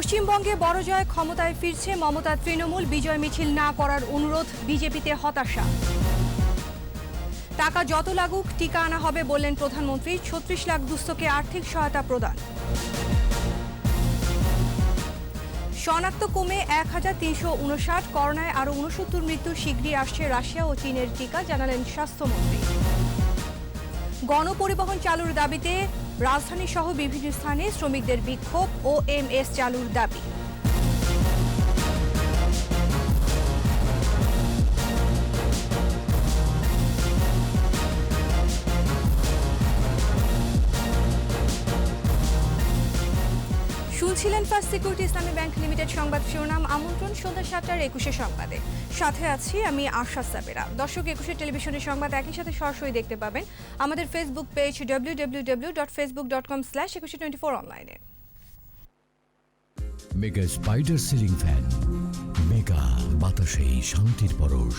পশ্চিমবঙ্গে বড় জয়, ক্ষমতায় ফিরছে মমতা। তৃণমূল বিজয় মিছিল না করার অনুরোধ, বিজেপিতে হতাশা। টাকা যত লাগুক টিকা আনা হবে বললেন প্রধানমন্ত্রী। ৩৬ লাখ দুস্থকে আর্থিক সহায়তা প্রদান। শনাক্ত কমে ১,৩৫৯, করোনায় আরও ৬৯ মৃত্যু। শীঘ্রই আসছে রাশিয়া ও চীনের টিকা, জানালেন স্বাস্থ্যমন্ত্রী। গণপরিবহন চালুর দাবিতে রাজধানী সহ বিভিন্ন স্থানে শ্রমিকদের বিক্ষোভ। ওএমএস চালুর দাবি। শুনছিলেন ফার্স্ট সিকিউরিটি ইসলামী ব্যাংক লিমিটেড সংবাদ শিরোনাম। আমন্ত্রণ সন্ধ্যা ৭টার ২১ সংবাদে। সাথে আছি আমি আশা সাবেরা। দর্শক, ২১ টেলিভিশনের সংবাদ একই সাথে সরাসরি দেখতে পাবেন আমাদের ফেসবুক পেজ www.facebook.com/2124 অনলাইনে। Mega spider ceiling fan, mega বাতাসে শান্তির পরশ।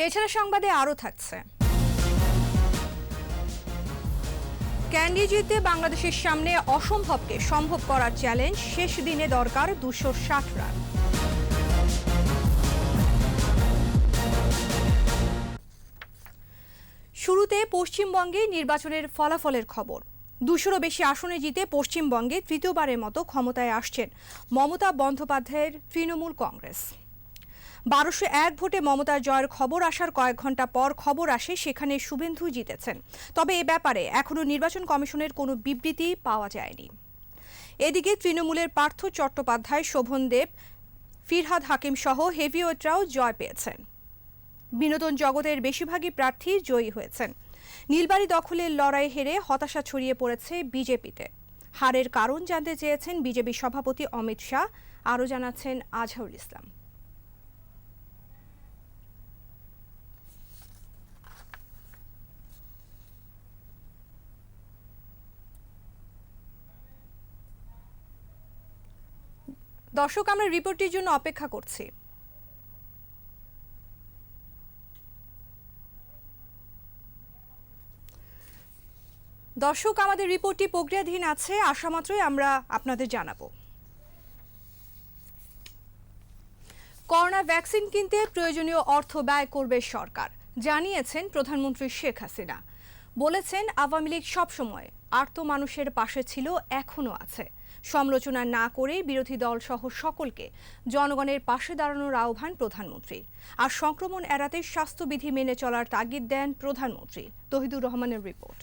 এছাড়া সংবাদে আরও থাকছে, ক্যান্ডি জিতে বাংলাদেশের সামনে অসম্ভবকে সম্ভব করার চ্যালেঞ্জ। শেষ দিনে দরকার ২৬০ রান। শুরুতে পশ্চিমবঙ্গে নির্বাচনের ফলাফলের খবর। ২০০-রও বেশি আসনে জিতে পশ্চিমবঙ্গে তৃতীয়বারের মতো ক্ষমতায় আসছেন মমতা বন্দ্যোপাধ্যায়ের তৃণমূল কংগ্রেস। ১২০১ ভোটে মমতার জয়ের খবর আসার কয়েক ঘন্টা পর খবর আসে সেখানে শুভেন্দু জিতেছেন। তবে এ ব্যাপারে এখনও নির্বাচন কমিশনের কোনো বিবৃতি পাওয়া যায়নি। এদিকে তৃণমূলের পার্থ চট্টোপাধ্যায়, শোভন দেব, ফিরহাদ হাকিম সহ হেভিওয়েটরাও জয় পেয়েছেন। বিনোদন জগতের বেশিরভাগই প্রার্থী জয়ী হয়েছেন। নীলবাড়ি দখলের লড়াই হেরে হতাশা ছড়িয়ে পড়েছে বিজেপিতে। হারের কারণ জানতে চেয়েছেন বিজেপি সভাপতি অমিত শাহ। আরও জানাচ্ছেন আজহারুল ইসলাম। দর্শক, আমরা রিপোর্টটির জন্য অপেক্ষা করছি। দর্শক, আমাদের রিপোর্টটি প্রক্রিয়াধীন আছে, আসা মাত্রই আমরা আপনাদের জানাবো। করোনা ভ্যাকসিন কিনতে প্রয়োজনীয় অর্থ ব্যয় করবে সরকার, জানিয়েছেন প্রধানমন্ত্রী শেখ হাসিনা। বলেছেন, আওয়ামী লীগ সবসময় আর্ত মানুষের পাশে ছিল, এখনও আছে। সমালোচনা না করে বিরোধী দল সহ সকলকে জনগণের পাশে দাঁড়ানোর আহ্বান প্রধানমন্ত্রীর। আর সংক্রমণ এড়াতে স্বাস্থ্যবিধি মেনে চলার তাগিদ দেন প্রধানমন্ত্রী। তহিদুর রহমানের রিপোর্ট।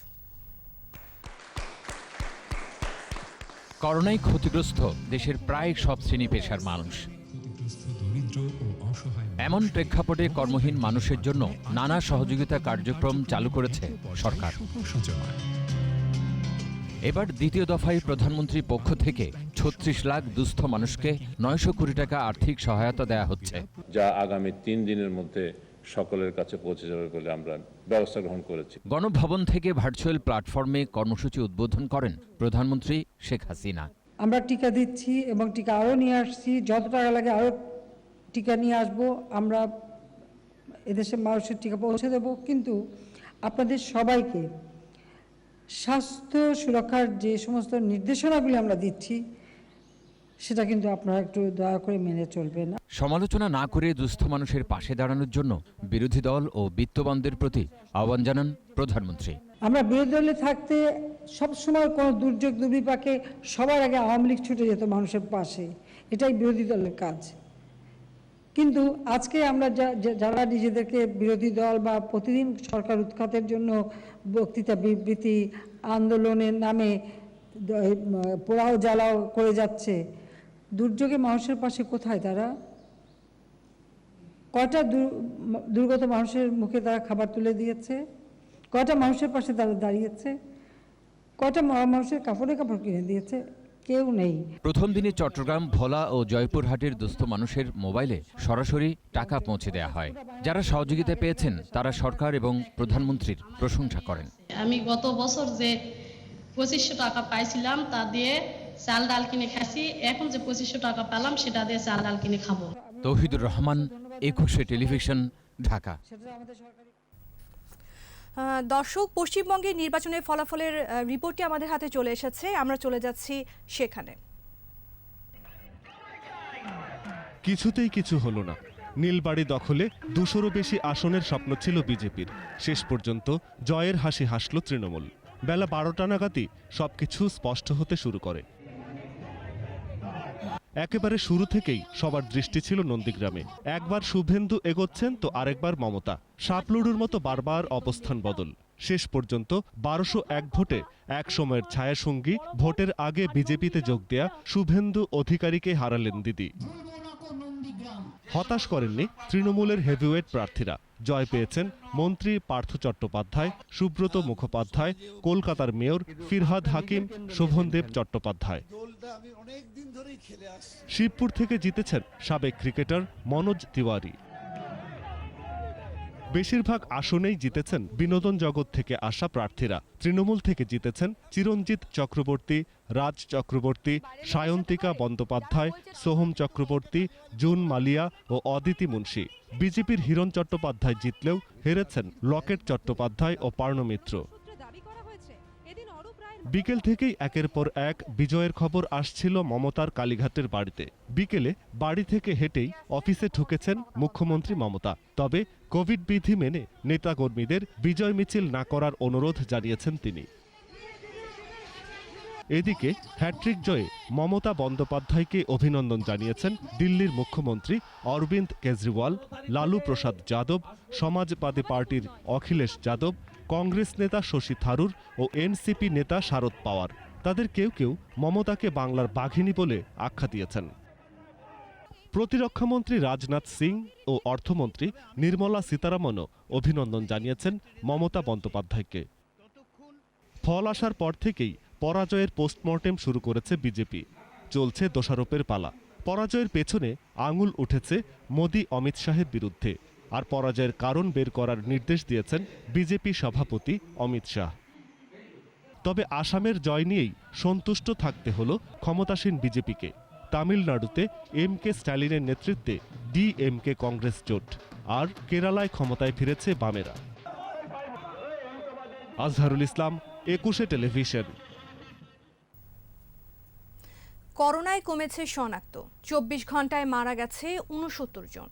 করোনায় ক্ষতিগ্রস্ত দেশের প্রায় সব শ্রেণী পেশার মানুষ। এমন প্রেক্ষাপটে কর্মহীন মানুষের জন্য নানা সহযোগিতা কার্যক্রম চালু করেছে সরকার। এবার দ্বিতীয় দফায় প্রধানমন্ত্রীর পক্ষ থেকে ৩৬ লাখ দুস্থ মানুষকে ৯০০ কোটি টাকা আর্থিক সহায়তা দেয়া হচ্ছে, যা আগামী ৩ দিনের মধ্যে সকলের কাছে পৌঁছে যাবে বলে আমরা ব্যবস্থা গ্রহণ করেছি। গণভবন থেকে ভার্চুয়াল প্ল্যাটফর্মে কর্মসূচি উদ্বোধন করেন প্রধানমন্ত্রী শেখ হাসিনা। আমরা টিকা দিচ্ছি এবং টিকা আরও নিয়ে আসছি, যত টাকা লাগে আরও টিকা নিয়ে আসব। আমরা এদেশের মানুষের টিকা পৌঁছে দেব, কিন্তু আপনাদের সবাইকে স্বাস্থ্য সুরক্ষার যে সমস্ত নির্দেশনাগুলি আমরা দিচ্ছি সেটা কিন্তু আপনারা একটু দয়া করে মেনে চলবেন। সমালোচনা না করে দুস্থ মানুষের পাশে দাঁড়ানোর জন্য বিরোধী দল ও বিত্তবানদের প্রতি আহ্বান জানান প্রধানমন্ত্রী। আমরা বিরোধী দলে থাকতে সবসময় কোনো দুর্যোগ দুর্বিপাকে সবার আগে আওয়ামী লীগ ছুটে যেত মানুষের পাশে, এটাই বিরোধী দলের কাজ। কিন্তু আজকে আমরা যারা নিজেদেরকে বিরোধী দল বা প্রতিদিন সরকার উৎখাতের জন্য বক্তৃতা বিবৃতি আন্দোলনের নামে পোড়াও জ্বালাও করে যাচ্ছে, দুর্যোগে মানুষের পাশে কোথায় তারা? কয়টা দুর্গত মানুষের মুখে তারা খাবার তুলে দিয়েছে? কয়টা মানুষের পাশে তারা দাঁড়িয়েছে? কয়টা মানুষের কাপড়ে কাপড় কিনে দিয়েছে? কেউ নেই। প্রথম দিনে চট্টগ্রাম, ভোলা ও জয়পুরহাটের দুস্থ মানুষের মোবাইলে সরাসরি টাকা পৌঁছে দেওয়া হয়। যারা সহযোগিতা পেয়েছেন তারা সরকার এবং প্রধানমন্ত্রীর প্রশংসা করেন। আমি গত বছর যে ২৫০০ টাকা পাইছিলাম তা দিয়ে চাল ডাল কিনে খাচ্ছি, এখন যে ২৫০০ টাকা পেলাম সেটা দিয়ে চাল ডাল কিনে খাবো। তৌহিদুর রহমান, ২১ টেলিভিশন, ঢাকা। দর্শক, পশ্চিমবঙ্গের নির্বাচনের ফলাফলের রিপোর্টটি আমাদের হাতে চলে এসেছে, আমরা চলে যাচ্ছি সেখানে। কিছুতেই কিছু হলো না। নীলবাড়ি দখলে 200-রও বেশি আসনের স্বপ্ন ছিল বিজেপির। শেষ পর্যন্ত জয়ের হাসি হাসল তৃণমূল। বেলা 12টা নাগাদই সবকিছু স্পষ্ট হতে শুরু করে। একেবারে শুরু থেকেই সবার দৃষ্টি ছিল নন্দীগ্রামে। একবার শুভেন্দু এগোচ্ছেন তো আরেকবার মমতা। সাপলুডুর মতো বারবার অবস্থান বদল। শেষ পর্যন্ত 1201 ভোটে এক সময়ের ছায়াসঙ্গী, ভোটের আগে বিজেপিতে যোগ দেয়া শুভেন্দু অধিকারীকে হারালেন দিদি। হতাশ করেননি তৃণমূলের হেভিওয়েট প্রার্থীরা। জয় পেয়েছেন মন্ত্রী পার্থ চট্টোপাধ্যায়, সুব্রত মুখোপাধ্যায়, কলকাতার মেয়র ফিরহাদ হাকিম, শোভনদেব চট্টোপাধ্যায়। শিবপুর থেকে জিতেছেন সাবেক ক্রিকেটার মনোজ তিওয়ারি। বেশিরভাগ আসনেই জিতেছেন বিনোদন জগৎ থেকে আসা প্রার্থীরা। তৃণমূল থেকে জিতেছেন চিরঞ্জিত চক্রবর্তী, রাজ চক্রবর্তী, সায়ন্তিকা বন্দ্যোপাধ্যায়, সোহম চক্রবর্তী, জুন মালিয়া ও অদিতি মুন্সি। বিজেপির হিরণ চট্টোপাধ্যায় জিতলেও হেরেছেন লকেট চট্টোপাধ্যায় ও পার্ণ মিত্র। বিকেল থেকেই একের পর এক বিজয়ের খবর আসছিল মমতার কালীঘাটের বাড়িতে। বিকেলে বাড়ি থেকে হেঁটেই অফিসে ঢুকেছেন মুখ্যমন্ত্রী মমতা। তবে কোভিড বিধি মেনে নেতাকর্মীদের বিজয় মিছিল না করার অনুরোধ জানিয়েছেন তিনি। এদিকে হ্যাট্রিক জয়ে মমতা বন্দ্যোপাধ্যায়কে অভিনন্দন জানিয়েছেন দিল্লির মুখ্যমন্ত্রী অরবিন্দ কেজরিওয়াল, লালু প্রসাদ যাদব, সমাজবাদী পার্টির অখিলেশ যাদব, কংগ্রেস নেতা শশী থারুর ও এনসিপি নেতা শারদ পাওয়ার। তাদের কেউ কেউ মমতাকে বাংলার বাঘিনী বলে আখ্যা দিয়েছেন। প্রতিরক্ষামন্ত্রী রাজনাথ সিং ও অর্থমন্ত্রী নির্মলা সীতারামনও অভিনন্দন জানিয়েছেন মমতা বন্দ্যোপাধ্যায়কে। ফল আসার পর থেকেই পরাজয়ের পোস্টমর্টেম শুরু করেছে বিজেপি। চলছে দোষারোপের পালা। পরাজয়ের পেছনে আঙুল উঠেছে মোদি অমিত শাহের বিরুদ্ধে। আর পরাজয়ের কারণ বের করার নির্দেশ দিয়েছেন বিজেপি সভাপতি অমিত শাহ। তবে আসামের জয় নিয়েই সন্তুষ্ট থাকতে হলো ক্ষমতাসীন বিজেপিকে। তামিলনাড়ুতে এম.কে. স্ট্যালিনের নেতৃত্বে ডিএমকে কংগ্রেস জোট, আর কেরালায় ক্ষমতায় ফিরেছে বামেরা। আজহারুল ইসলাম, 21 টেলিভিশন। করোনায় কমেছে শনাক্ত, 24 ঘন্টায় মারা গেছে 69 জন।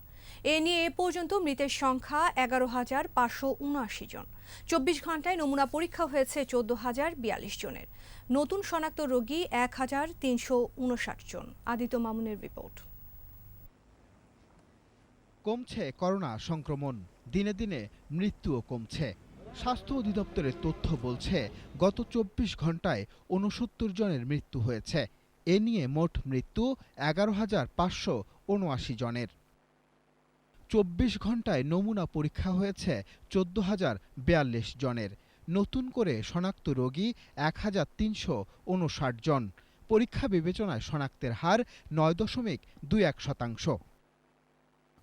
এ নিয়ে এ পর্যন্ত মৃতের সংখ্যা 11,579 জন। 24 ঘন্টায় নমুনা পরীক্ষা হয়েছে 14,042 জনের। নতুন শনাক্ত রোগী 1,359 জন। আদিত্য মামুনের রিপোর্ট। কমছে করোনা সংক্রমণ, দিনে দিনে মৃত্যুও কমছে। স্বাস্থ্য অধিদপ্তরের তথ্য বলছে গত 24 ঘন্টায় 69 জনের মৃত্যু হয়েছে। এ নিয়ে মোট মৃত্যু 11,579 জনের। 24 ঘন্টায় নমুনা পরীক্ষা হয়েছে 14,042 জনের। নতুন করে শনাক্ত রোগী 1,359 জন। পরীক্ষা বিবেচনায় শনাক্তের হার 9.21%।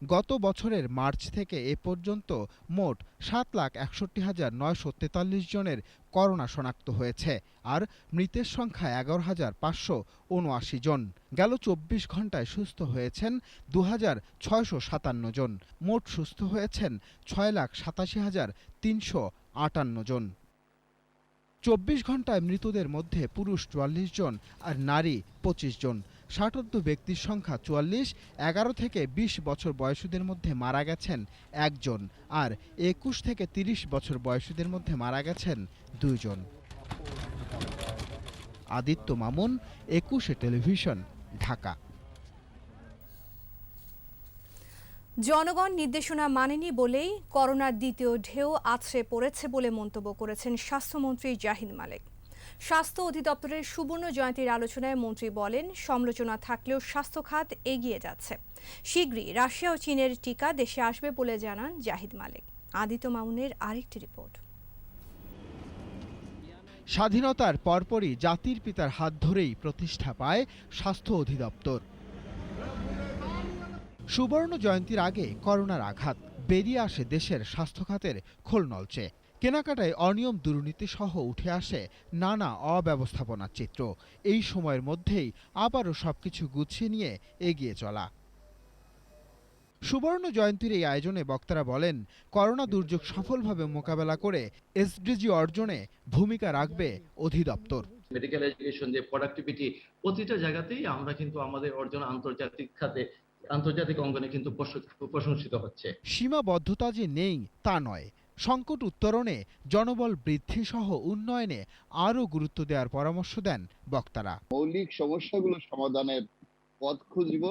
গত বছরের মার্চ থেকে এ পর্যন্ত মোট 7,61,943 জনের করোনা শনাক্ত হয়েছে, আর মৃতের সংখ্যা 11,579 জন। গেল 24 ঘন্টায় সুস্থ হয়েছেন 2,657 জন। মোট সুস্থ হয়েছেন 6,87,358 জন। 24 ঘন্টায় মৃতদের মধ্যে পুরুষ 44 জন আর নারী 25 জন। ষাটোর্ধ্ব ব্যক্তির সংখ্যা 44। 11 থেকে 20 বছর বয়সীদের মধ্যে মারা গেছেন 1 জন, আর 21 থেকে 30 বছর বয়সীদের মধ্যে মারা গেছেন 2 জন। আদিত্য মামুন, 21 টেলিভিশন, ঢাকা। জনগণ নির্দেশনা মানেনি বলেই করোনার দ্বিতীয় ঢেউ আছড়ে পড়েছে বলে মন্তব্য করেছেন স্বাস্থ্যমন্ত্রী জাহিদ মালেক। স্বাস্থ্য অধিদপ্তরের সুবর্ণ জয়ন্তীর আলোচনায় মন্ত্রী বলেন, সমালোচনা থাকলেও স্বাস্থ্য খাত এগিয়ে যাচ্ছে। শীঘ্রই রাশিয়া ও চীনের টিকা দেশে আসবে বলে জানান জাহিদ মালেক। আদিত্য মামুনের আরেকটি রিপোর্ট। স্বাধীনতার পরপরই জাতির পিতার হাত ধরেই প্রতিষ্ঠা পায় স্বাস্থ্য অধিদপ্তর। সুবর্ণ জয়ন্তীর আগে করোনার আঘাত, বেরিয়ে আসে দেশের স্বাস্থ্য খাতের খোলনলচে। কেনাকাটায় অনিয়ম, দুর্নীতি সহ উঠে আসে নানা অব্যবস্থাপনার চিত্র। এই সময়ের মধ্যেই আবারও সবকিছু গুছিয়ে নিয়ে এগিয়ে চলা। সুবর্ণ জয়ন্তীর এই আয়োজনে বক্তারা বলেন, করোনা দুর্যোগ সফলভাবে মোকাবেলা করে এসডিজি অর্জনে ভূমিকা রাখবে অধিদপ্তর। মেডিকেল এডুকেশন, যে প্রোডাক্টিভিটি, প্রতিটা জায়গাতেই আমরা কিন্তু আমাদের অর্জন আন্তর্জাতিক খাতে আন্তর্জাতিক অঙ্গনে কিন্তু প্রশংসিত হচ্ছে। সীমাবদ্ধতা যে নেই তা নয়, সংকট উত্তরণে জনবল বৃদ্ধি সহ উন্নয়নে আরও গুরুত্ব দেওয়ার পরামর্শ দেন বক্তারা। মৌলিক সমস্যাগুলো সমাধানের পথ খুঁজব।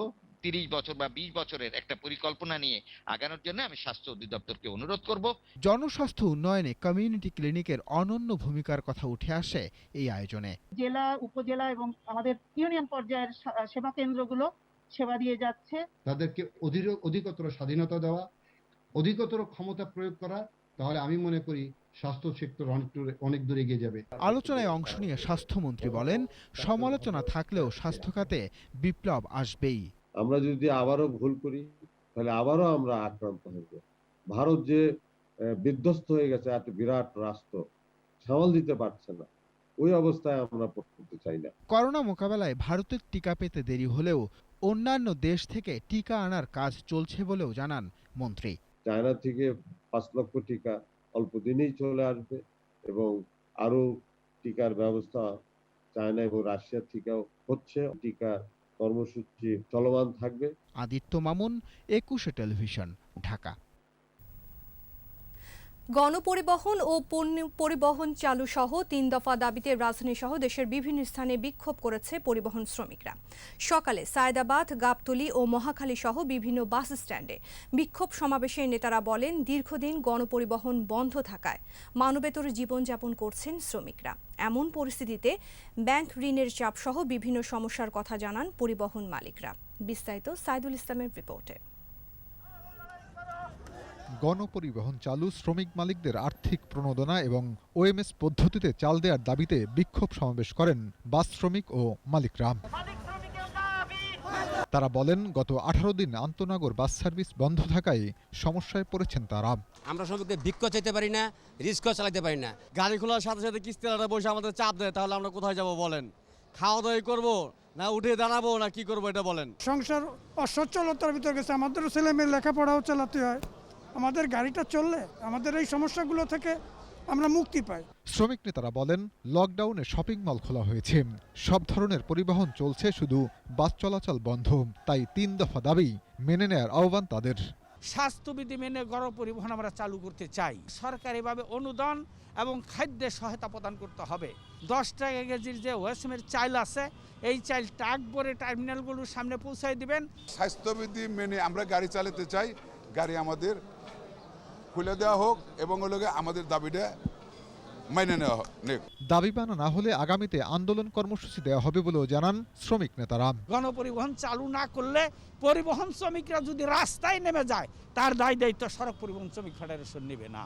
30 বছর বা 20 বছরের একটা পরিকল্পনা নিয়ে আগানোর জন্য আমি স্বাস্থ্য অধিদপ্তরকে অনুরোধ করব। জনস্বাস্থ্য উন্নয়নে কমিউনিটি ক্লিনিকের অনন্য ভূমিকার কথা উঠে আসে এই আয়োজনে। জেলা, উপজেলা এবং আমাদের ইউনিয়ন পর্যায়ের সেবা কেন্দ্রগুলো সেবা দিয়ে যাচ্ছে। তাদেরকে অধিকতর স্বাধীনতা দেওয়া, অধিকতর ক্ষমতা প্রয়োগ করা, তাহলে আমি মনে করি স্বাস্থ্য সেক্টর অনেক দূর এগিয়ে যাবে। আলোচনায় অংশ নিয়ে স্বাস্থ্যমন্ত্রী বলেন, সমালোচনা থাকলেও স্বাস্থ্য খাতে বিপ্লব আসবেই। আমরা যদি আবারও ভুল করি তাহলে আবারও আমরা আক্রান্ত হব। ভারত যে বিধ্বস্ত হয়ে গেছে, একটা বিরাট রাষ্ট্র সামাল দিতে পারছে না, ওই অবস্থায় আমরা পড়তে চাই না। করোনা মোকাবেলায় ভারতের টিকা পেতে দেরি হলেও অন্যান্য দেশ থেকে টিকা আনার কাজ চলছে বলেও জানান মন্ত্রী। চায়না থেকে 5 লক্ষ টিকা অল্প দিনেই চলে আসবে এবং আরো টিকার ব্যবস্থা চায়না এবং রাশিয়া থেকেও হচ্ছে। টিকা কর্মসূচি চলমান থাকবে। আদিত্য মামুন, 21 টেলিভিশন, ঢাকা। গণপরিবহন ও পণ্য পরিবহন চালু সহ 3 দফা দাবিতে রাজধানী সহ দেশের বিভিন্ন স্থানে বিক্ষোভ করেছে পরিবহন শ্রমিকরা। সকালে সায়েদাবাদ, গাবতলী ও মহাখালী সহ বিভিন্ন বাস স্ট্যান্ডে বিক্ষোভ সমাবেশে নেতারা বলেন, দীর্ঘদিন গণপরিবহন বন্ধ থাকায় মানবেতর জীবনযাপন করছেন শ্রমিকরা। এমন পরিস্থিতিতে ব্যাংক ঋণের চাপ সহ বিভিন্ন সমস্যার কথা জানান পরিবহন মালিকরা। বিস্তারিত সাইদুল ইসলামের রিপোর্টে। গণপরিবহন চালু, শ্রমিক মালিকদের আর্থিক প্রণোদনা এবং ওএমএস পদ্ধতিতে চাল দেওয়ার দাবিতে বিক্ষোভ সমাবেশ করেন বাস শ্রমিক ও মালিকরা। তারা বলেন, গত 18 দিন আন্তনগর বাস সার্ভিস বন্ধ থাকায় সমস্যায় পড়েছেন তারা। আমরা শ্রমিকদের ভিক্ষা চাইতে পারি না, রিস্কও চালাতে পারি না। গাড়ি খোলার সাথে সাথে কিস্তিওয়ালারা বসে আমাদের চাপ দেয়, তাহলে আমরা কোথায় যাব বলেন? খাওয়া দাওয়া করবো না উঠে দাঁড়াবো না কি করবো এটা বলেন? সংসার অসচ্ছলতার ভিতরে গেছে, আমাদেরও ছেলে মেয়ের লেখাপড়াও চালাতে হয়। আমাদের গাড়িটা চললে আমাদের এই সমস্যাগুলো থেকে আমরা মুক্তি পাই। শ্রমিক নেতারা বলেন, লকডাউনে শপিং মল খোলা হয়েছে, সব ধরনের পরিবহন চলছে, শুধু বাস চলাচল বন্ধ। তাই 3 দফা দাবি মেনে নেওয়ার আহ্বান তাদের। স্বাস্থ্যবিধি মেনে গণপরিবহন আমরা চালু করতে চাই। সরকারিভাবে অনুদান এবং খাদ্যের সহায়তা প্রদান করতে হবে। 10 টাকা কেজির যে ওয়েসমের চাল আছে, এই চাল ট্রাক ভরে টার্মিনালগুলোর সামনে পৌঁছায় দিবেন। স্বাস্থ্যবিধি মেনে আমরা গাড়ি চালাতে চাই, গাড়ি আমাদের খুলে দেওয়া হোক এবং আমাদের দাবিটা মেনে নেওয়া হোক। দাবি মানা না হলে আগামীতে আন্দোলন কর্মসূচি দেওয়া হবে বলেও জানান শ্রমিক নেতারা। গণপরিবহন চালু না করলে পরিবহন শ্রমিকরা যদি রাস্তায় নেমে যায়, তার দায় দায়িত্ব সড়ক পরিবহন শ্রমিক ফেডারেশন নেবে না।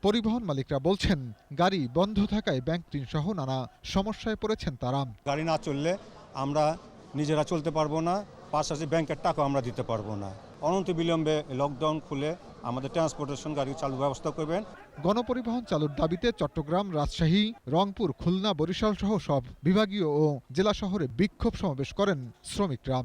পরিবহন মালিকরা বলছেন, গাড়ি বন্ধ থাকায় ব্যাংক ঋণ সহ নানা সমস্যায় পড়েছেন তারা। গাড়ি না চললে আমরা নিজেরা চলতে পারবো না, পাশাপাশি ব্যাংকের টাকা আমরা দিতে পারবো না। অনন্ত বিলম্বে লকডাউন খুলে আমাদের ট্রান্সপোর্টেশন গাড়ি চালু ব্যবস্থা করবেন। গণপরিবহন চালুর দাবিতে চট্টগ্রাম, রাজশাহী, রংপুর, খুলনা, বরিশাল সহ সব বিভাগীয় ও জেলা শহরে বিক্ষোভ সমাবেশ করেন শ্রমিকরা।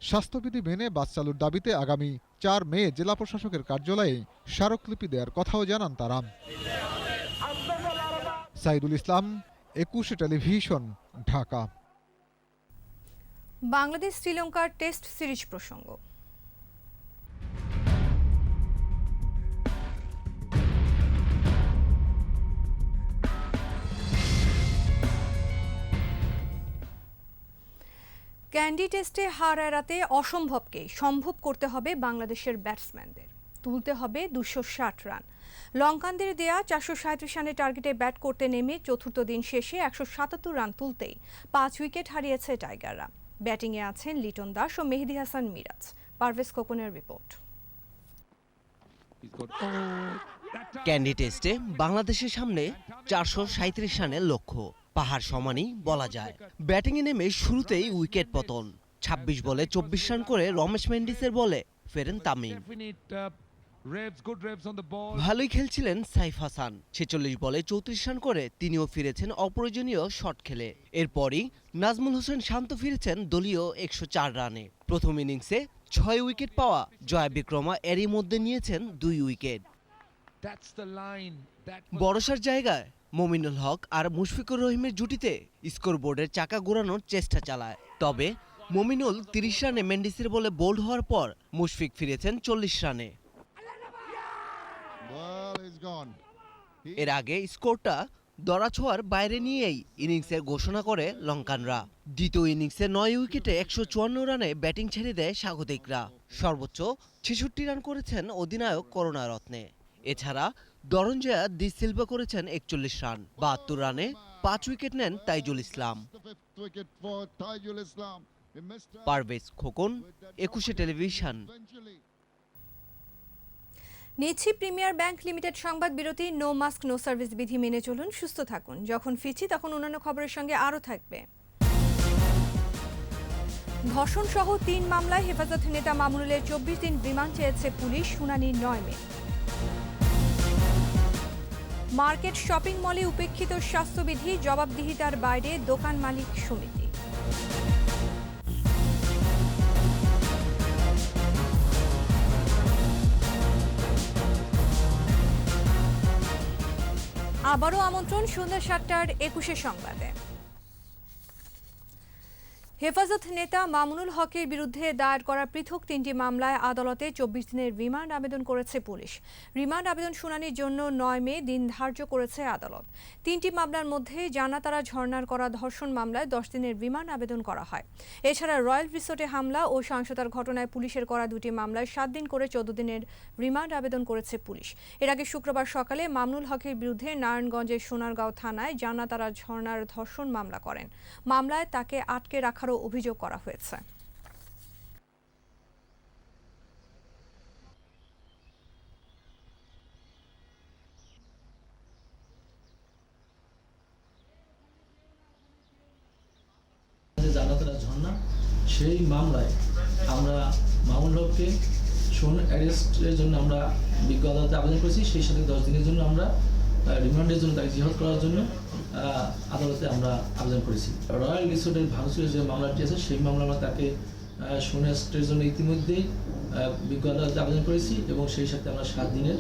স্বাস্থ্যবিধি মেনে বাস চালুর দাবিতে আগামী 4 মে জেলা প্রশাসকের কার্যালয়ে স্মারকলিপি দেওয়ার কথাও জানান তারা। সাইদুল ইসলাম, 21 টেলিভিশন, ঢাকা। বাংলাদেশ শ্রীলঙ্কার টেস্ট সিরিজ প্রসঙ্গ। ক্যান্ডি টেস্টে হার এড়াতে অসম্ভবকে সম্ভব করতে হবে বাংলাদেশের ব্যাটসম্যানদের। তুলতে হবে 260 রান। লঙ্কানদের দেয়া 437 রানের টার্গেটে ব্যাট করতে নেমে চতুর্থ দিন শেষে 177 রান তুলতেই 5 উইকেট হারিয়েছে টাইগাররা। ব্যাটিংয়ে আছেন লিটন দাস ও মেহেদী হাসান মিরাজ। পারভেজ খোকনের রিপোর্ট। ক্যান্ডি টেস্টে বাংলাদেশের সামনে 437 রানের লক্ষ্য, পাহাড় সমানই বলা যায়। ব্যাটিংয়ে নেমে শুরুতেই উইকেট পতন। 26 বলে 24 রান করে রমেশ মেন্ডিসের বলে ফেরেন তামিম। ভালোই খেলছিলেন সাইফ হাসান। 46 বলে 34 রান করে তিনিও ফিরেছেন অপ্রয়োজনীয় শট খেলে। এরপরই নাজমুল হোসেন শান্ত ফিরেছেন দলীয় 104 রানে। প্রথম ইনিংসে 6 উইকেট পাওয়া জয়া বিক্রমা এরই মধ্যে নিয়েছেন 2 উইকেট। বড়সার জায়গায় মমিনুল হক আর মুশফিকুর রহিমের জুটিতে স্কোরবোর্ডের চাকা ঘোরানোর চেষ্টা চালায়, তবে মমিনুল ৩০ রানে মেন্ডিসের বলে বোল্ড হওয়ার পর মুশফিক ফিরেছেন ৪০ রানে। এর আগে স্কোরটা দড়াছোঁয়ার বাইরে নিয়েই ইনিংসের ঘোষণা করে লঙ্কানরা। দ্বিতীয় ইনিংসে ৯ উইকেটে ১৫৪ রানে ব্যাটিং ছেড়ে দেয় স্বাগতিকরা। সর্বোচ্চ ৬৬ রান করেছেন অধিনায়ক করুণারত্নে। এছাড়া দরঞ্জয়া দি সিলভা করেছেন ৪১ রান। ৭২ রানে ৫ উইকেট নেন তাইজুল ইসলাম। পারভেজ খোকন, ২১ টেলিভিশন। নিচ্ছি প্রিমিয়ার ব্যাংক লিমিটেড সংবাদ বিরতি। নো মাস্ক নো সার্ভিস বিধি মেনে চলুন, সুস্থ থাকুন। যখন ফিরছি তখন অন্যান্য খবরের সঙ্গে আরও থাকবে। ধর্ষণ সহ ৩ মামলায় হেফাজত নেতা মামুনুলের ২৪ দিন রিমান্ড চেয়েছে পুলিশ, শুনানি ৯ মে। মার্কেট শপিং মলে উপেক্ষিত স্বাস্থ্যবিধি, জবাবদিহিতার বাইরে দোকান মালিক সমিতি। আবারও আমন্ত্রণ সন্ধ্যা ৭টার ২১ সংবাদে। হেফাজত নেতা মামুনুল হকের বিরুদ্ধে দায়ের করা পৃথক ৩টি মামলায় আদালতে ২৪ দিনের রিমান্ড আবেদন করেছে পুলিশ। রিমান্ড আবেদন শুনানির জন্য ৯ মে দিন ধার্য করেছে আদালত। ৩টি মামলার মধ্যে জানাতারা ঝর্ণার করা ধর্ষণ মামলায় ১০ দিনের রিমান্ড আবেদন করা হয়। এছাড়া রয়্যাল রিসোর্টে হামলা ও সহিংসতার ঘটনায় পুলিশের করা ২টি মামলায় ৭ দিন করে ১৪ দিনের রিমান্ড আবেদন করেছে পুলিশ। এর আগে শুক্রবার সকালে মামুনুল হকের বিরুদ্ধে নারায়ণগঞ্জের সোনারগাঁও থানায় জানাতারা ঝর্ণার ধর্ষণ মামলা করেন। মামলায় তাকে আটকে রাখার অভিযোগ করা হয়েছে। জানাতারা ঝর্ণা, সেই মামলায় আমরা মামুনুল হককে অ্যারেস্টের জন্য আমরা বিজ্ঞ আদালতে আবেদন করেছি। সেই সাথে 10 দিনের জন্য আমরা রিমান্ডের জন্য তাকে জিহাদ করার জন্য আদালতে আমরা আবেদন করেছি। রয়্যাল রিসোর্টের ভাঙচুরের যে মামলাটি আছে সেই মামলা আমরা তাকে অ্যারেস্টের জন্য ইতিমধ্যেই বিজ্ঞ আদালতে আবেদন করেছি এবং সেই সাথে আমরা 7 দিনের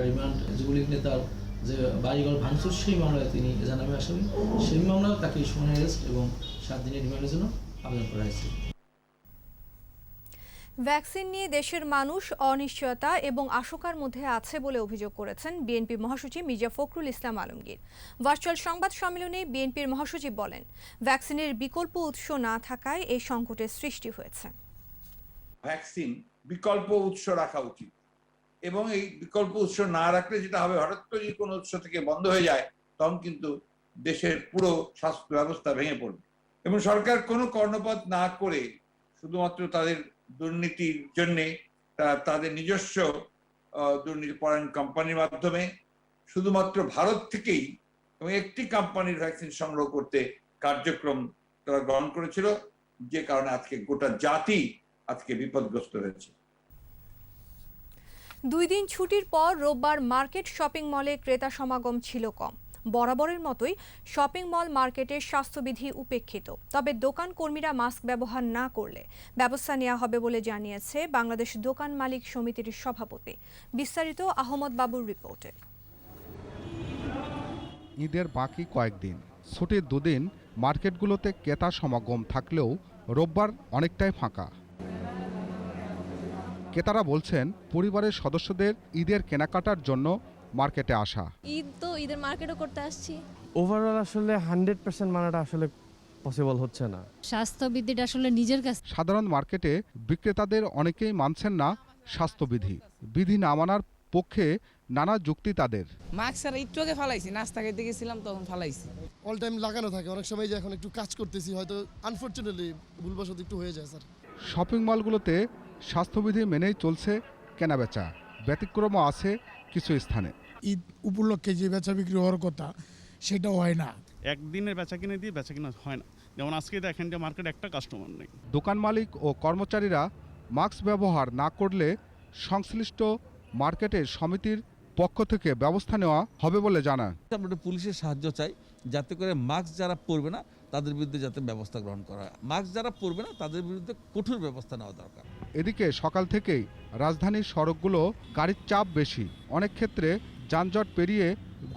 রিমান্ড, যুবলীগ নেতার যে বাড়িঘর ভাঙচুর সেই মামলায় তিনি এজাহারে আসামি, সেই মামলায় তাকে অ্যারেস্ট এবং 7 দিনের রিমান্ডের জন্য আবেদন করা হয়েছে। ভ্যাকসিন নিয়ে দেশের মানুষ অনিশ্চয়তা এবং আশঙ্কার মধ্যে আছে বলে অভিযোগ করেছেন বিএনপি মহাসচিব মির্জা ফখরুল ইসলাম আলমগীর। ভার্চুয়াল সংবাদ সম্মেলনে বিএনপির মহাসচিব বলেন, ভ্যাকসিনের বিকল্প উৎস না থাকায় এই সংকটের সৃষ্টি হয়েছে। ভ্যাকসিন বিকল্প উৎস রাখা উচিত এবং এই বিকল্প উৎস না রাখলে যেটা হবে, হঠাৎ করে যদি কোনো উৎস থেকে বন্ধ হয়ে যায় তখন কিন্তু দেশের পুরো স্বাস্থ্য ব্যবস্থা ভেঙে পড়বে। এবং সরকার কোনো কর্ণপাত না করে শুধুমাত্র তাদের দুর্নীতির জন্যে তাদের নিজস্ব দুর্নীতিপরায়ণ কোম্পানির মাধ্যমে শুধুমাত্র ভারত থেকেই এবং একটি কোম্পানির ভ্যাকসিন সংগ্রহ করতে কার্যক্রম তারা গ্রহণ করেছিল, যে কারণে আজকে গোটা জাতি আজকে বিপদগ্রস্ত হয়েছে। 2 দিন ছুটির পর রোববার মার্কেট শপিং মলে ক্রেতা সমাগম ছিল কম। বরাবরের মতোই শপিং মল মার্কেটের স্বাস্থ্যবিধি উপেক্ষিত, তবে দোকান কর্মীরা মাস্ক ব্যবহার না করলে ব্যবস্থা নেওয়া হবে বলে জানিয়েছে বাংলাদেশ দোকান মালিক সমিতির সভাপতি। বিস্তারিত আহমদ বাবুর রিপোর্টে। ঈদের বাকি কয়েকদিন ছুটির 2 দিন মার্কেটগুলোতে ক্রেতা সমাগম থাকলেও রোববার অনেকটাই ফাঁকা। ক্রেতারা বলছেন পরিবারের সদস্যদের ঈদের কেনাকাটার জন্য মার্কেটে আসা। ঈদ তো ঈদের মার্কেটও করতে আসছি। ওভারঅল আসলে 100% মানাটা আসলে পসিবল হচ্ছে না। স্বাস্থ্যবিধিটা আসলে নিজের কাছে। সাধারণ মার্কেটে বিক্রেতাদের অনেকেই মানছেন না স্বাস্থ্যবিধি। বিধি না মানার পক্ষে নানা যুক্তি তাদের। মাস্ক আর একটু আগে ফালাইছি, নাস্তা খেতে গেছিলাম তখন ফালাইছি। অল টাইম লাগানো থাকে, অনেক সময় যে এখন একটু কাজ করতেছি হয়তো আনফরচুনেটলি ভুলবশত একটু হয়ে যায় স্যার। শপিং মলগুলোতে স্বাস্থ্যবিধি মেনেই চলছে কেনাবেচা, ব্যতিক্রমও আছে কিছু স্থানে। ঈদ উপলক্ষে যে বেচা বিক্রি হওয়ার কথা সেটাও হয় না। একদিনের বেচা কিনে দিয়ে বেচা কিনা হয় না। যেমন আজকে দেখেন যে মার্কেটে একটা কাস্টমার নেই। দোকান মালিক ও কর্মচারীরা মাস্ক ব্যবহার না করলে সংশ্লিষ্ট মার্কেটের সমিতির পক্ষ থেকে ব্যবস্থা নেওয়া হবে বলে জানান। আমরা পুলিশের সাহায্য চাই যাতে করে মাস্ক যারা পরবে না তাদের বিরুদ্ধে যাতে ব্যবস্থা গ্রহণ করা হয়, মাস্ক যারা পরবে না তাদের বিরুদ্ধে কঠোর ব্যবস্থা নেওয়া দরকার। এদিকে সকাল থেকেই রাজধানীর সড়কগুলো গাড়ির চাপ বেশি, অনেক ক্ষেত্রে যানজট পেরিয়ে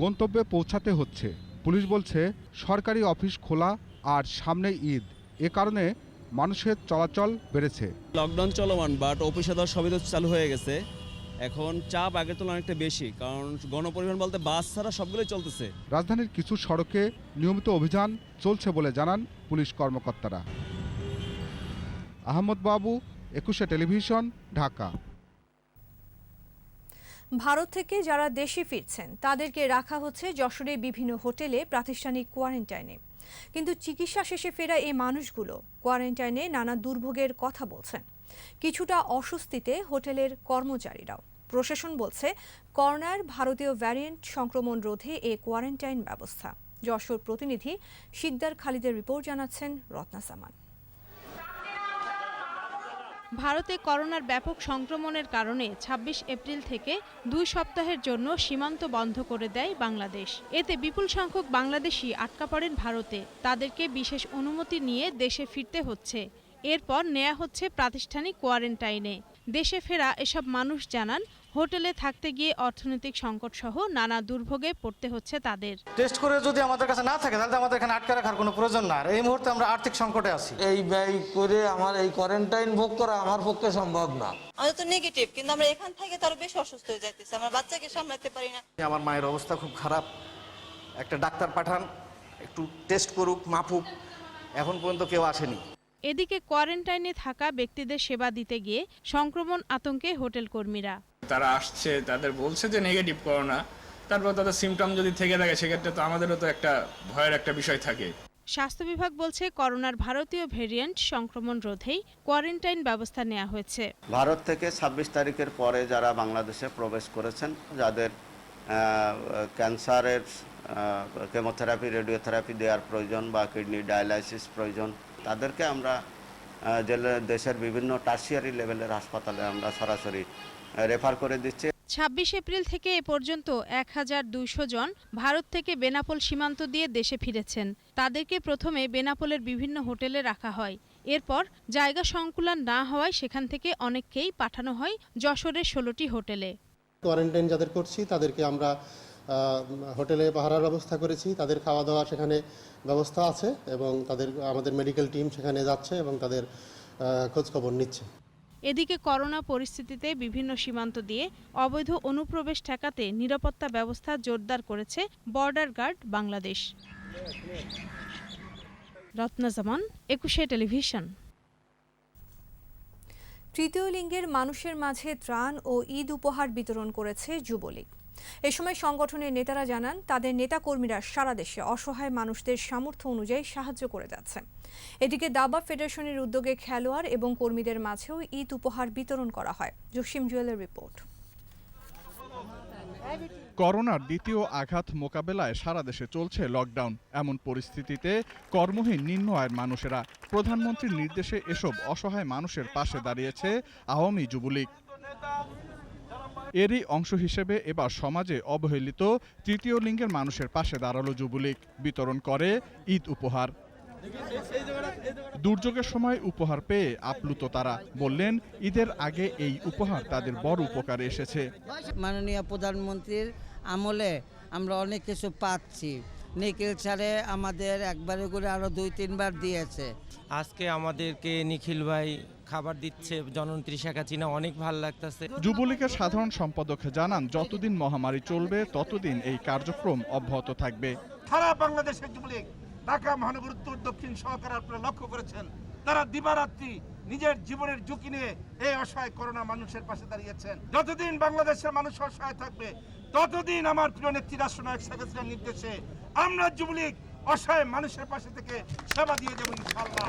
গন্তব্যে পৌঁছাতে হচ্ছে। পুলিশ বলছে সরকারি অফিস খোলা আর সামনে ঈদ, এ কারণে মানুষের চলাচল বেড়েছে। লকডাউন চলমান, বাট অফিস আদালত সবই তো চালু হয়ে গেছে। এখন চাপ আগের তুলনায় অনেকটা বেশি, কারণ গণপরিবহন বলতে বাস ছাড়া সবগুলোই চলতেছে। রাজধানীর কিছু সড়কে নিয়মিত অভিযান চলছে বলে জানান পুলিশ কর্মকর্তারা। আহমদ বাবু, 21 টেলিভিশন, ঢাকা। ভারত থেকে যারা দেশে ফিরছেন তাদেরকে রাখা হচ্ছে যশোরে বিভিন্ন হোটেলে প্রাতিষ্ঠানিক কোয়ারেন্টাইনে। কিন্তু চিকিৎসা শেষে ফেরা এই মানুষগুলো কোয়ারেন্টাইনে নানা দুর্ভোগের কথা বলছেন। কিছুটা অস্বস্তিতে হোটেলের কর্মচারীরাও। প্রশাসন বলছে করোনার ভারতীয় ভ্যারিয়েন্ট সংক্রমণ রোধে এই কোয়ারেন্টাইন ব্যবস্থা। যশোর প্রতিনিধি শিকদার খালিদের রিপোর্ট জানাচ্ছেন রত্না সামান। ভারতে করোনার ব্যাপক সংক্রমণের কারণে ২৬ এপ্রিল থেকে ২ সপ্তাহের জন্য সীমান্ত বন্ধ করে দেয় বাংলাদেশ। এতে বিপুল সংখ্যক বাংলাদেশি আটকা পড়েন ভারতে। তাদেরকে বিশেষ অনুমতি নিয়ে দেশে ফিরতে হচ্ছে। এরপর নেওয়া হচ্ছে প্রাতিষ্ঠানিক কোয়ারেন্টাইনে। দেশে ফেরা এসব মানুষ জানান, হোটেলে থাকতে গিয়ে অর্থনৈতিক সংকট সহ নানা দুর্ভোগে পড়তে হচ্ছে তাদের। টেস্ট করে যদি আমাদের কাছে না থাকে তাহলে আমাদের এখানে আটকে রাখার কোনো প্রয়োজন না। এই মুহূর্তে আমরা আর্থিক সংকটে আছি। এই ব্যয় করে আমার এই কোয়ারেন্টাইন ভোগ করা আমার পক্ষে সম্ভব না। আমাদের তো নেগেটিভ, কিন্তু আমরা এখান থেকে তার বেশি অসুস্থ হয়ে যাইতেছি। আমার বাচ্চাকে সামলাতে পারি না। আমার মায়ের অবস্থা খুব খারাপ। একটা ডাক্তার পাঠান, একটু টেস্ট করুক, মাপুক। এখন পর্যন্ত কেউ আসেনি। এদিকে কোয়ারেন্টাইনে থাকা ব্যক্তিদের সেবা দিতে গিয়ে সংক্রমণ আতঙ্কে হোটেল কর্মীরা। তারা আসছে, তাদের বলছে যে নেগেটিভ করোনা, তারপর তাদের সিমটম যদি থেকে থাকে সেক্ষেত্রে তো আমাদেরও তো একটা ভয়ের একটা বিষয় থাকে। স্বাস্থ্য বিভাগ বলছে করোনার ভারতীয় ভেরিয়েন্ট সংক্রমণ রোধেই কোয়ারেন্টাইন ব্যবস্থা নেওয়া হয়েছে। ভারত থেকে ২৬ তারিখের পরে যারা বাংলাদেশে প্রবেশ করেছেন, যাদের ক্যান্সারের কেমোথেরাপি, রেডিওথেরাপি দেওয়ার প্রয়োজন বা কিডনি ডায়ালাইসিস প্রয়োজন, তাদেরকে আমরা দেশের বিভিন্ন টার্সিয়ারি লেভেলের হাসপাতালে আমরা সরাসরি রেফার করে দিচ্ছি। ২৬ এপ্রিল থেকে এ পর্যন্ত ১,২০০ জন ভারত থেকে বেনাপোল সীমান্ত দিয়ে দেশে ফিরেছেন। তাদেরকে প্রথমে বেনাপোলের বিভিন্ন হোটেলে রাখা হয়। এরপর জায়গা সংকুলান না হওয়ায় সেখান থেকে অনেককেই পাঠানো হয় যশোরের ১৬টি হোটেলে। কোয়ারেন্টাইন যাদের করছি তাদেরকে আমরা হোটেলে পাহারার ব্যবস্থা করেছি। তাদের খাওয়া দাওয়া সেখানে ব্যবস্থা আছে এবং আমাদের মেডিকেল টিম সেখানে যাচ্ছে এবং তাদের খোঁজখবর নিচ্ছে। এদিকে করোনা পরিস্থিতিতে বিভিন্ন সীমান্ত দিয়ে অবৈধ অনুপ্রবেশ ঠেকাতে নিরাপত্তা ব্যবস্থা জোরদার করেছে বর্ডার গার্ড বাংলাদেশ। রত্না জামান, ২১ টেলিভিশন। তৃতীয় লিঙ্গের মানুষের মাঝে ত্রাণ ও ঈদ উপহার বিতরণ করেছে যুবলীগ। এ সময় সংগঠনের নেতারা জানান, তাদের নেতাকর্মীরা সারা দেশে অসহায় মানুষদের সামর্থ্য অনুযায়ী সাহায্য করে যাচ্ছে। এদিকে দাবা ফেডারেশনের উদ্যোগে খেলোয়াড় এবং কর্মীদের মাঝেও ঈদ উপহার বিতরণ করা হয়। জসিম জুয়েলের রিপোর্ট। করোনার দ্বিতীয় আঘাত মোকাবেলায় সারা দেশে চলছে লকডাউন। এমন পরিস্থিতিতে কর্মহীন নিম্ন আয়ের মানুষেরা প্রধানমন্ত্রীর নির্দেশে এসব অসহায় মানুষের পাশে দাঁড়িয়েছে আওয়ামী যুবলীগ। এরই অংশ হিসেবে এবার সমাজে অবহেলিত তৃতীয় লিঙ্গের মানুষের পাশে দাঁড়ালো যুবলীগ। বিতরণ করে ঈদ উপহার। দুর্যোগের সময় উপহার পেয়ে আপ্লুত তারা বললেন, ঈদের আগে এই উপহার তাদের বড় উপকারে এসেছে। মাননীয় প্রধানমন্ত্রীর আমলে আমরা অনেক কিছু পাচ্ছি। নিখিল স্যারে আমাদের একবারে করে আরো ২-৩ বার দিয়েছে। আজকে আমাদেরকে নিখিল ভাই খাবার দিচ্ছে, জননেত্রী শেখ হাসিনা, অনেক ভালো লাগতেছে। যুবলীগের সাধারণ সম্পাদক জানান, যতদিন মহামারী চলবে ততদিন এই কার্যক্রম অব্যাহত থাকবে। সারা বাংলাদেশের যুবলীগ ঢাকা মহানগর উত্তর দক্ষিণ সহকারে আপনারা লক্ষ্য করেছেন, তারা দিবারাত্রি নিজের জীবনের ঝুঁকি নিয়ে এই অসহায় করোনা মানুষের পাশে দাঁড়িয়েছেন। যতদিন বাংলাদেশের মানুষ অসহায় থাকবে ততদিন আমার প্রিয় নেত্রী রাষ্ট্রনায়ক শেখ হাসিনার নির্দেশে আমরা যুবলীগ অসহায় মানুষের পাশে থেকে সেবা দিয়ে যাব ইনশাআল্লাহ।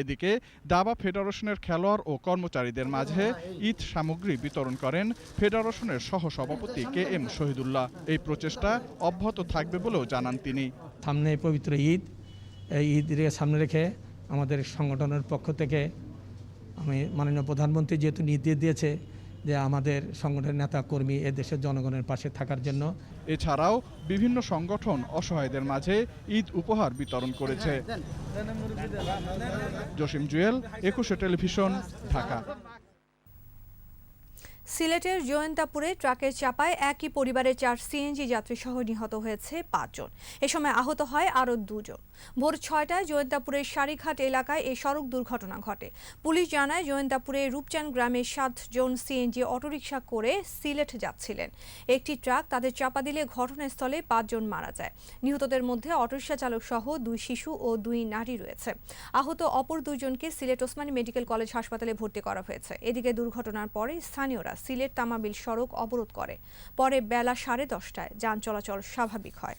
এদিকে দাবা ফেডারেশনের খেলোয়াড় ও কর্মচারীদের মাঝে ঈদ সামগ্রী বিতরণ করেন ফেডারেশনের সহসভাপতি KM শহীদুল্লাহ। এই প্রচেষ্টা অব্যাহত থাকবে বলেও জানান তিনি। সামনে পবিত্র ঈদ, এই ঈদের সামনে রেখে আমাদের সংগঠনের পক্ষ থেকে আমি মাননীয় প্রধানমন্ত্রী যেহেতু নির্দেশ দিয়েছে যে আমাদের সংগঠনের নেতা কর্মী এ দেশের জনগণের পাশে থাকার জন্য, এছাড়াও বিভিন্ন সংগঠন অসহায়দের মাঝে ঈদ উপহার বিতরণ করেছে। জসিম জুয়েল, ২১ টেলিভিশন, ঢাকা। সিলেটের জয়ন্তাপুরে ট্রাকের চাপায় একই পরিবারের 4 সিএনজি যাত্রী সহ নিহত হয়েছে 5 জন। এ সময় আহত হয় আরও 2 জন। ভোর 6টায় জয়ন্তাপুরের সারিঘাট এলাকায় এই সড়ক দুর্ঘটনা ঘটে। পুলিশ জানায় জয়ন্তাপুরে রূপচান গ্রামে 7 জন সিএনজি অটোরিকশা করে সিলেট যাচ্ছিলেন। একটি ট্রাক তাদের চাপা দিলে ঘটনাস্থলে 5 জন মারা যায়। নিহতদের মধ্যে অটোরিকশা চালক সহ 2 শিশু ও 2 নারী রয়েছে। আহত অপর 2 জনকে সিলেট ওসমানী মেডিকেল কলেজ হাসপাতালে ভর্তি করা হয়েছে। এদিকে দুর্ঘটনার পরে স্থানীয়রা সিলেট তামাবিল সড়ক অবরোধ করে। পরে বেলা 10:30টায় যান চলাচল স্বাভাবিক হয়।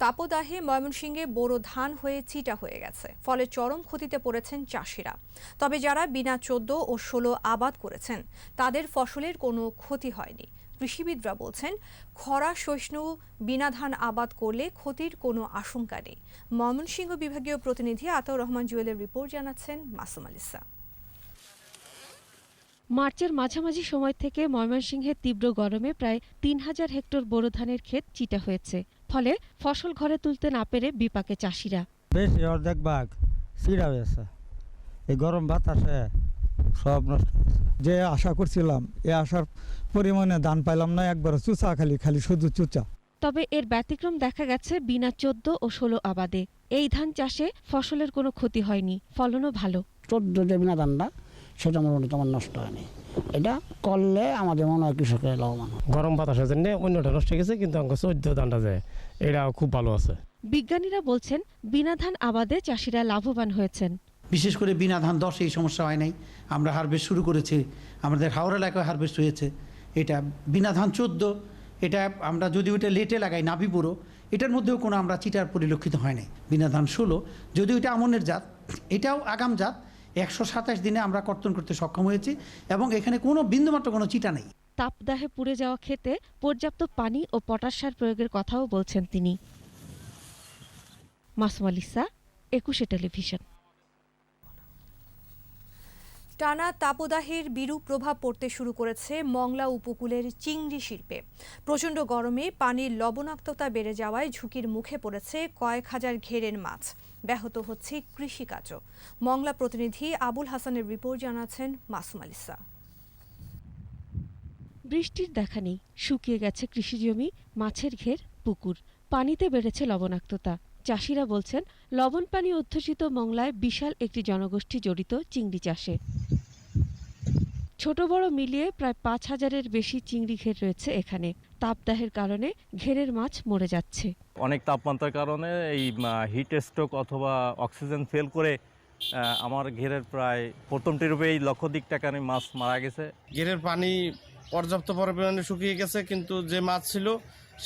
তাপদাহে ময়মনসিংহে বোরো ধান হয়ে চিটা হয়ে গেছে, ফলে চরম ক্ষতিতে পড়েছেন চাষিরা। তবে যারা বিনা 14 ও 16 আবাদ করেছেন তাদের ফসলের কোনো ক্ষতি হয়নি। কৃষিবিদরা বলছেন, খরা সহিষ্ণু বিনা ধান আবাদ করলে ক্ষতির কোনো আশঙ্কা নেই। ময়মনসিংহ বিভাগীয় প্রতিনিধি আতাউর রহমান জুয়েলের রিপোর্ট জানাচ্ছেন মাসুম আলিসা। মার্চের মাঝামাঝি সময় থেকে ময়মনসিংহের তীব্র গরমে প্রায় 3000 হেক্টর বোরো ধানের ক্ষেত চিটা হয়েছে। ফলে ফসল ঘরে তুলতে না পেরে বিপাকে চাষিরা। বেশি অর্ধেক ভাগ চিড়া হয়েছে, এই গরম বাতাসে সব নষ্ট হয়েছে। যে আশা করছিলাম এ আশার পরিমাণে ধান পাইলাম না, একবার চুচা খালি শুধু চুচা। তবে এর ব্যতিক্রম দেখা গেছে বিনা 14 ও 16 আবাদে। এই ধান চাষে ফসলের কোনো ক্ষতি হয়নি, ফলনও ভালো। 14 যে বিনা ধানটা সেটা মোটামুটি তোমার নষ্ট হয়নি। এটা করলে আমাদের মনে হয় কৃষকের লাভবান। গরম বাতাসের জন্য অন্যটা নষ্ট হয়ে গেছে, কিন্তু 14 ধানটা যে এটা খুব ভালো আছে। বিজ্ঞানীরা বলছেন, বিনা ধান আবাদে চাষিরা লাভবান হয়েছেন। বিশেষ করে বিনা ধান 10 এই সমস্যা হয় নাই। আমরা হারভেস্ট শুরু করেছি, আমাদের হাওড়া এলাকায় হারভেস্ট হয়েছে। এটা বিনা ধান 14, এটা আমরা যদি ওইটা লেটে লাগাই নাভি পুরো, এটার মধ্যেও কোনো আমরা চিটার পরিলক্ষিত হয় নাই। বিনা ধান 16, যদিও এটা আমনের জাত, এটাও আগাম জাত। 127 দিনে আমরা কর্তন করতে সক্ষম হয়েছি এবং এখানে কোনো বিন্দুমাত্র কোনো চিটা নেই। তাপদাহে পুড়ে যাওয়া ক্ষেতে পর্যাপ্ত পানি ও পটাশ সার প্রয়োগের কথাও বলছেন তিনি। মাসুম আলিসা, 21 টেলিভিশন। টানা তাপদাহের বিরূপ প্রভাব পড়তে শুরু করেছে মংলা উপকূলের চিংড়ি শিল্পে। প্রচণ্ড গরমে পানির লবণাক্ততা বেড়ে যাওয়ায় ঝুঁকির মুখে পড়েছে কয়েক হাজার ঘেরের মাছ। ব্যাহত হচ্ছে কৃষিকাজও। মংলা প্রতিনিধি আবুল হাসানের রিপোর্ট জানাচ্ছেন মাসুম আলিসা। বৃষ্টির দেখা নেই, শুকিয়ে গেছে কৃষিজমি, মাছের ঘের, পুকুর। পানিতে বেড়েছে লবণাক্ততা। চাষিরা বলছেন, লবণ পানি অধ্যুষিত মংলায় বিশাল একটি জনগোষ্ঠী জড়িত চিংড়ি চাষে। ছোট বড় মিলিয়ে প্রায় 5000-এর বেশি চিংড়ি ঘের রয়েছে এখানে। তাপদাহের কারণে ঘেরের মাছ মরে যাচ্ছে। অনেক তাপমাত্রার কারণে এই হিট স্ট্রোক অথবা অক্সিজেন ফেল করে আমার ঘেরের প্রায় প্রথমটি রূপে লক্ষাধিক টাকার মাছ মারা গেছে। ঘেরের পানি পর্যাপ্ত পরিমাণে শুকিয়ে গেছে, কিন্তু যে মাছ ছিল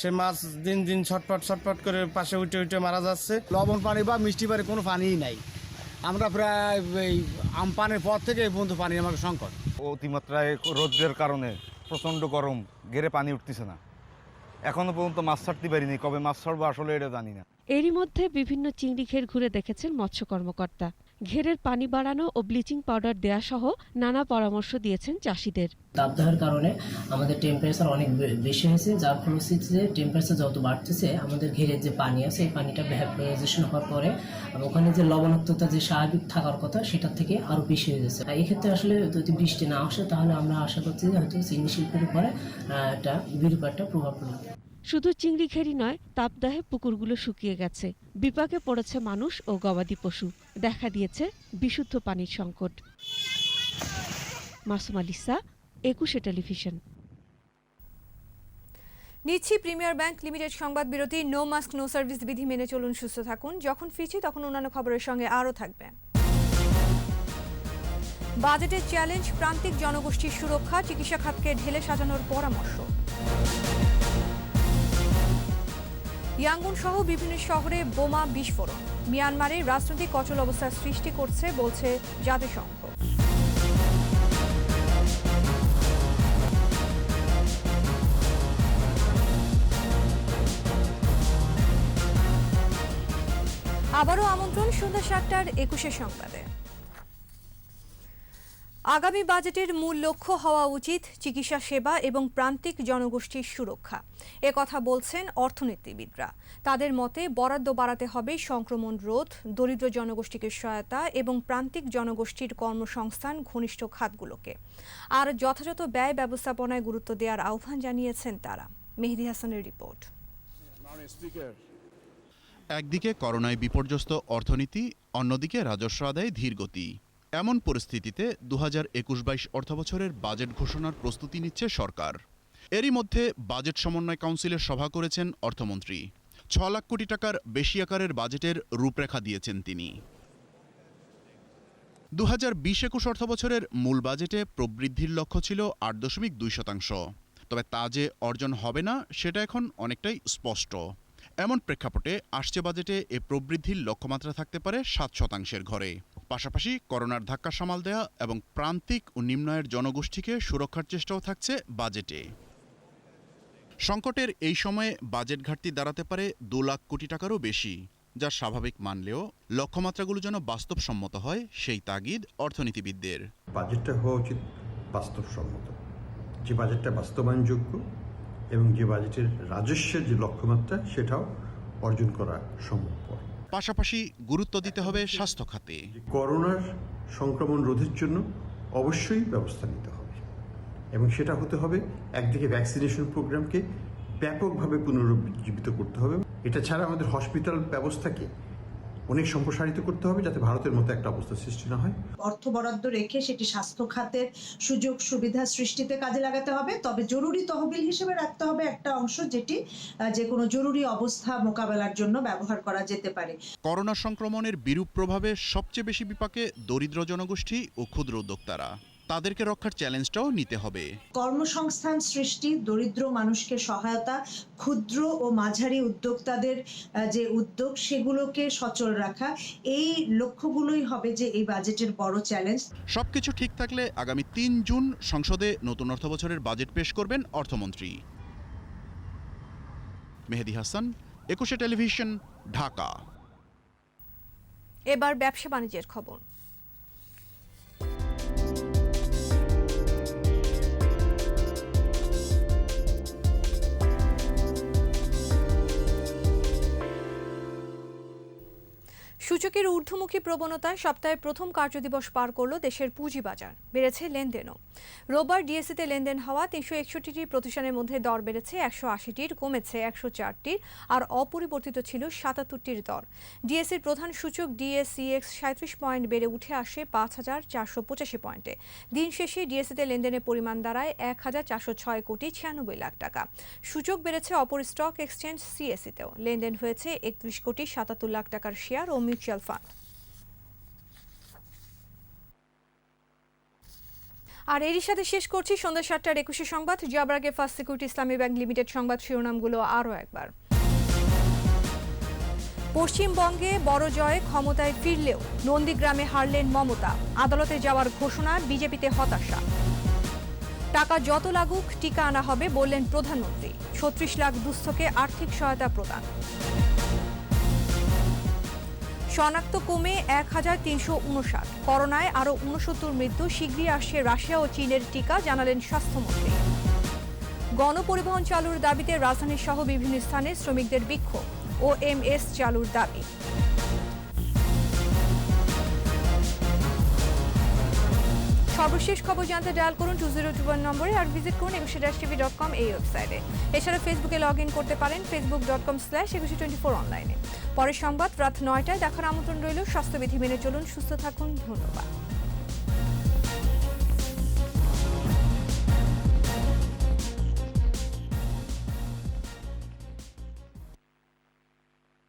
সে মাছ দিন দিন ছটফট করে পাশে উঠে মারা যাচ্ছে। লবণ পানি বা মিষ্টি পানি কোনো পানিই নাই। আমরা প্রায় এই আমপানের পর থেকে এই পর্যন্ত পানি আমাকে সংকট। অতিমাত্রায় রোদের কারণে প্রচণ্ড গরম, ঘেরে পানি উঠতেছে না। এখনো পর্যন্ত মাছ ছাড়তে পারিনি, কবে মাছ ছাড়বো আসলে এটা জানি না। এরই মধ্যে বিভিন্ন চিংড়ি ঘের ঘুরে দেখেছেন মৎস্য কর্মকর্তা। ঘেরের পানি বাড়ানো ও ব্লিচিং পাউডার দেয়া সহ নানা পরামর্শ দিয়েছেন চাষিদের। তাপদাহের কারণে আমাদের টেম্পারেচার অনেক বেশি হয়েছে, যার ফলশ্রুতিতে টেম্পারেচার যত বাড়তেছে আমাদের ঘেরের যে পানি আছে এই পানিটা ভ্যাপোরাইজেশন হওয়ার পরে ওখানে যে লবণাক্ততা যে স্বাভাবিক থাকার কথা সেটার থেকে আরও বেশি হয়ে যাচ্ছে। এই ক্ষেত্রে আসলে যদি বৃষ্টি না আসে তাহলে আমরা আশা করছি যে হয়তো চিংড়ি শিল্পের উপরে একটা বিরূপ একটা প্রভাব পড়বে। শুধু চিংড়ি ঘেরই নয়, তাপদাহে পুকুরগুলো শুকিয়ে গেছে। বিপাকে পড়েছে মানুষ ও গবাদি পশু। দেখা দিয়েছে বিশুদ্ধ পানির সংকট। মাসুম আলিসা, 21 টেলিভিশন। নিচ্ছি প্রিমিয়ার ব্যাংক লিমিটেড সংবাদ বিরতি। নো মাস্ক নো সার্ভিস বিধি মেনে চলুন, সুস্থ থাকুন। যখন ফিরছি তখন অন্যান্য খবরের সঙ্গে আরও থাকবে। বাজেটের চ্যালেঞ্জ, প্রান্তিক জনগোষ্ঠীর সুরক্ষা, চিকিৎসা খাতকে ঢেলে সাজানোর পরামর্শ। ইয়াঙ্গুন সহ বিভিন্ন শহরে বোমা বিস্ফোরণ। মিয়ানমারে রাজনৈতিক অচল অবস্থার সৃষ্টি করছে বলছে জাতিসংঘ। আবারও আমন্ত্রণ সন্ধ্যা 7টার 21 সংবাদে। আগামী বাজেটের মূল লক্ষ্য হওয়া উচিত চিকিৎসা সেবা এবং প্রান্তিক জনগোষ্ঠীর সুরক্ষা কথা বলছেন অর্থনীতিবিদরা। তাদের মতে বরাদ্দ বাড়াতে হবে সংক্রমণ রোধ, দরিদ্র জনগোষ্ঠীকে সহায়তা এবং প্রান্তিক জনগোষ্ঠীর কর্মসংস্থান ঘনিষ্ঠ খাতগুলোকে। আর যথাযথ ব্যয় ব্যবস্থাপনায় গুরুত্ব দেওয়ার আহ্বান জানিয়েছেন তারা। মেহেদী হাসানের রিপোর্ট। একদিকে করোনায় বিপর্যস্ত অর্থনীতি, অন্যদিকে রাজস্ব আদায়ে ধীর গতি। এমন পরিস্থিতিতে 2021-22 অর্থবছরের বাজেট ঘোষণার প্রস্তুতি নিচ্ছে সরকার। এরই মধ্যে বাজেট সমন্বয় কাউন্সিলের সভা করেছেন অর্থমন্ত্রী। 6 লাখ কোটি টাকার বেশি আকারের বাজেটের রূপরেখা দিয়েছেন তিনি। 2020-21 অর্থবছরের মূল বাজেটে প্রবৃদ্ধির লক্ষ্য ছিল 8.2%। তবে তা যে অর্জন হবে না সেটা এখন অনেকটাই স্পষ্ট। এমন প্রেক্ষাপটে আসছে বাজেটে এ প্রবৃদ্ধির লক্ষ্যমাত্রা থাকতে পারে 7%-এর ঘরে। পাশাপাশি করোনার ধাক্কা সামাল দেয়া এবং প্রান্তিক ও নিম্ন আয়ের জনগোষ্ঠীকে সুরক্ষার চেষ্টাও থাকছে বাজেটে। সংকটের এই সময়ে বাজেট ঘাটতি দাঁড়াতে পারে 2 লাখ কোটি টাকারও বেশি, যা স্বাভাবিক মানলেও লক্ষ্যমাত্রাগুলো যেন বাস্তবসম্মত হয় সেই তাগিদ অর্থনীতিবিদদের। বাজেটটা হওয়া উচিত বাস্তবসম্মত, যে বাজেটটা বাস্তবায়নযোগ্য এবং যে বাজেটের রাজস্বের যে লক্ষ্যমাত্রা সেটাও অর্জন করা সম্ভবপর। পাশাপাশি গুরুত্ব দিতে হবে স্বাস্থ্য খাতে। করোনার সংক্রমণ রোধের জন্য অবশ্যই ব্যবস্থা নিতে হবে এবং সেটা হতে হবে একদিকে ভ্যাকসিনেশন প্রোগ্রামকে ব্যাপকভাবে পুনরুজ্জীবিত করতে হবে। এটা ছাড়া আমাদের হসপিটাল ব্যবস্থাকে অনেক সম্প্রসারিত করতে হবে যাতে ভারতের মতো একটা অবস্থা সৃষ্টি না হয়। অর্থ বরাদ্দ রেখে সেটি স্বাস্থ্য খাতের সুযোগ সুবিধা সৃষ্টিতে কাজে লাগাতে হবে। তবে জরুরি তহবিল হিসেবে রাখতে হবে একটা অংশ, যেটি যে কোনো জরুরি অবস্থা মোকাবেলার জন্য ব্যবহার করা যেতে পারে। করোনা সংক্রমণের বিরূপ প্রভাবে সবচেয়ে বেশি বিপাকে দরিদ্র জনগোষ্ঠী ও ক্ষুদ্র উদ্যোক্তারা। তাদেরকে রক্ষার চ্যালেঞ্জটাও নিতে হবে। কর্মসংস্থান সৃষ্টি, দরিদ্র মানুষকে সহায়তা, ক্ষুদ্র ও মাঝারি উদ্যোক্তাদের যে উদ্যোগ সেগুলোকে সচল রাখা, এই লক্ষ্যগুলোই হবে যে এই বাজেটের বড় চ্যালেঞ্জ। সবকিছু ঠিক থাকলে আগামী 3 জুন সংসদে নতুন অর্থবছরের বাজেট পেশ করবেন অর্থমন্ত্রী। মেহেদী হাসান, 21 টেলিভিশন, ঢাকা। এবার ব্যবসা বাণিজ্যের খবর। সূচকের ঊর্ধ্বমুখী প্রবণতায় সপ্তাহের প্রথম কার্যদিবস পার করল দেশের পুঁজিবাজার। বেড়েছে লেনদেনও। রোববার ডিএসইতে লেনদেন হওয়া 361টি প্রতিষ্ঠানের মধ্যে দর বেড়েছে 180টির, কমেছে 104টির, আর অপরিবর্তিত ছিল 77টির দর। ডিএসইর প্রধান সূচক ডিএসইএক্স 37 পয়েন্ট বেড়ে উঠে আসে 5,485 পয়েন্টে। দিন শেষে ডিএসইতে লেনদেনের পরিমাণ দাঁড়ায় 1,406 কোটি 96 লাখ টাকা। সূচক বেড়েছে অপর স্টক এক্সচেঞ্জ সিএসইতেও। লেনদেন হয়েছে 31 কোটি 77 লাখ টাকার শেয়ার ও মিউচুয়াল ফান্ড। আর এরই সাথে শেষ করছি সন্ধ্যা 7টার 21 সংবাদ। যাবার আগে ফার্স্ট সিকিউরিটি ইসলামী ব্যাংক লিমিটেড সংবাদ শিরোনামগুলো আরও একবার। পশ্চিমবঙ্গে বড় জয়ে ক্ষমতায় ফিরলেও নন্দীগ্রামে হারলেন মমতা। আদালতে যাওয়ার ঘোষণা, বিজেপিতে হতাশা। টাকা যত লাগুক টিকা আনা হবে বললেন প্রধানমন্ত্রী। 36 লাখ দুস্থকে আর্থিক সহায়তা প্রদান। শনাক্ত কমে 1,359। করোনায় আরও 69 মৃত্যু। শীঘ্রই আসছে রাশিয়া ও চীনের টিকা, জানালেন স্বাস্থ্যমন্ত্রী। গণপরিবহন চালুর দাবিতে রাজধানী সহ বিভিন্ন স্থানে শ্রমিকদের বিক্ষোভ। ওএমএস চালুর দাবি। সর্বশেষ খবর জানতে ডায়াল করুন 2021 নম্বরে, আর ভিজিট করুন 21tv.com এই ওয়েবসাইটে। এছাড়া ফেসবুকে লগ ইন করতে পারেন facebook.com/2124 অনলাইনে। পরের সংবাদ রাত 9টায় দেখার আমন্ত্রণ রইল। স্বাস্থ্যবিধি মেনে চলুন, সুস্থ থাকুন। ধন্যবাদ।